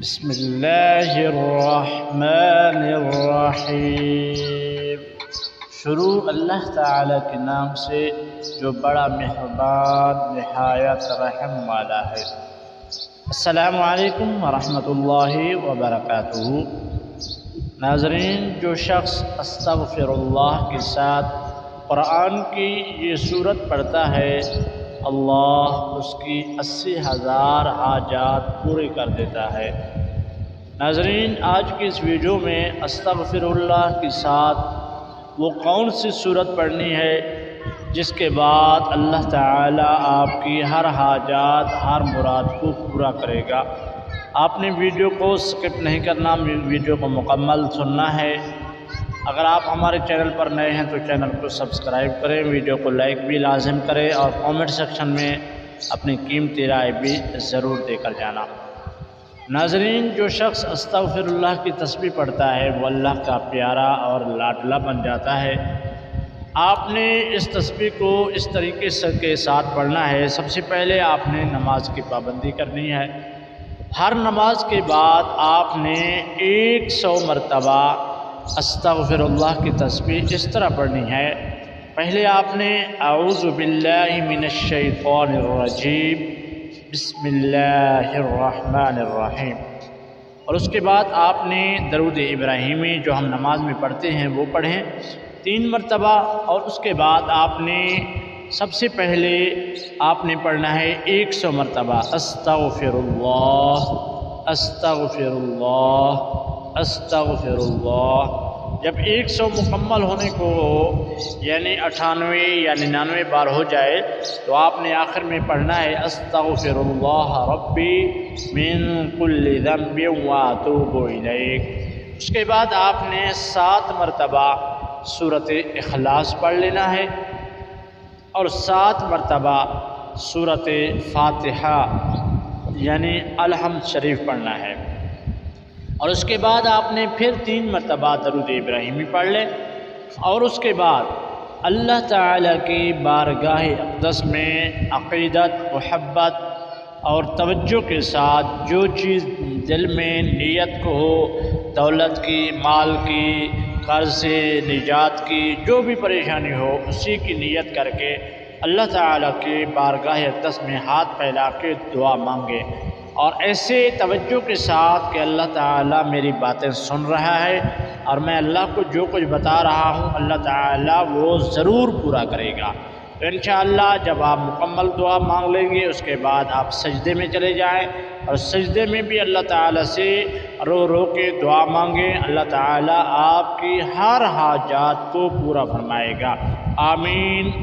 بسم اللہ الرحمن الرحیم۔ شروع اللہ تعالی کے نام سے جو بڑا مہربان نہایت رحم والا ہے۔ السلام علیکم ورحمۃ اللہ وبرکاتہ۔ ناظرین، جو شخص استغفر اللہ کے ساتھ قرآن کی یہ سورت پڑھتا ہے، اللہ اس کی 80,000 حاجات پورے کر دیتا ہے۔ ناظرین، آج کی اس ویڈیو میں استغفر اللہ کے ساتھ وہ کون سی سورت پڑھنی ہے جس کے بعد اللہ تعالی آپ کی ہر حاجات، ہر مراد کو پورا کرے گا۔ آپ نے ویڈیو کو سکپ نہیں کرنا، ویڈیو کو مکمل سننا ہے۔ اگر آپ ہمارے چینل پر نئے ہیں تو چینل کو سبسکرائب کریں، ویڈیو کو لائک بھی لازم کریں اور کامنٹ سیکشن میں اپنی قیمتی رائے بھی ضرور دے کر جانا۔ ناظرین، جو شخص استغفر اللہ کی تسبیح پڑھتا ہے وہ اللہ کا پیارا اور لاڈلا بن جاتا ہے۔ آپ نے اس تسبیح کو اس طریقے کے ساتھ پڑھنا ہے۔ سب سے پہلے آپ نے نماز کی پابندی کرنی ہے۔ ہر نماز کے بعد آپ نے 100 مرتبہ استغفر اللہ کی تسبیح اس طرح پڑھنی ہے۔ پہلے آپ نے اعوذ باللہ من الشیطان الرجیم بسم اللہ الرحمن الرحیم، اور اس کے بعد آپ نے درود ابراہیمی جو ہم نماز میں پڑھتے ہیں وہ پڑھیں 3 مرتبہ، اور اس کے بعد آپ نے سب سے پہلے آپ نے پڑھنا ہے 100 مرتبہ استغفر اللہ استغفر اللہ استغفر اللہ۔ جب 100 مکمل ہونے کو یعنی 98 یا 99 بار ہو جائے تو آپ نے آخر میں پڑھنا ہے استغفر اللہ ربی من کل ذنب واتوب الیک۔ اس کے بعد آپ نے 7 مرتبہ سورۃ اخلاص پڑھ لینا ہے اور 7 مرتبہ سورۃ فاتحہ یعنی الحمد شریف پڑھنا ہے، اور اس کے بعد آپ نے پھر 3 مرتبہ درود ابراہیمی پڑھ لیں، اور اس کے بعد اللہ تعالیٰ کی بارگاہ اقدس میں عقیدت، محبت اور توجہ کے ساتھ جو چیز دل میں نیت کو ہو، دولت کی، مال کی، قرض سے نجات کی، جو بھی پریشانی ہو اسی کی نیت کر کے اللہ تعالیٰ کی بارگاہ اقدس میں ہاتھ پھیلا کے دعا مانگے، اور ایسے توجہ کے ساتھ کہ اللہ تعالیٰ میری باتیں سن رہا ہے اور میں اللہ کو جو کچھ بتا رہا ہوں اللہ تعالیٰ وہ ضرور پورا کرے گا۔ تو انشاءاللہ جب آپ مکمل دعا مانگ لیں گے اس کے بعد آپ سجدے میں چلے جائیں، اور سجدے میں بھی اللہ تعالیٰ سے رو رو کے دعا مانگیں، اللہ تعالیٰ آپ کی ہر حاجات کو پورا فرمائے گا۔ آمین۔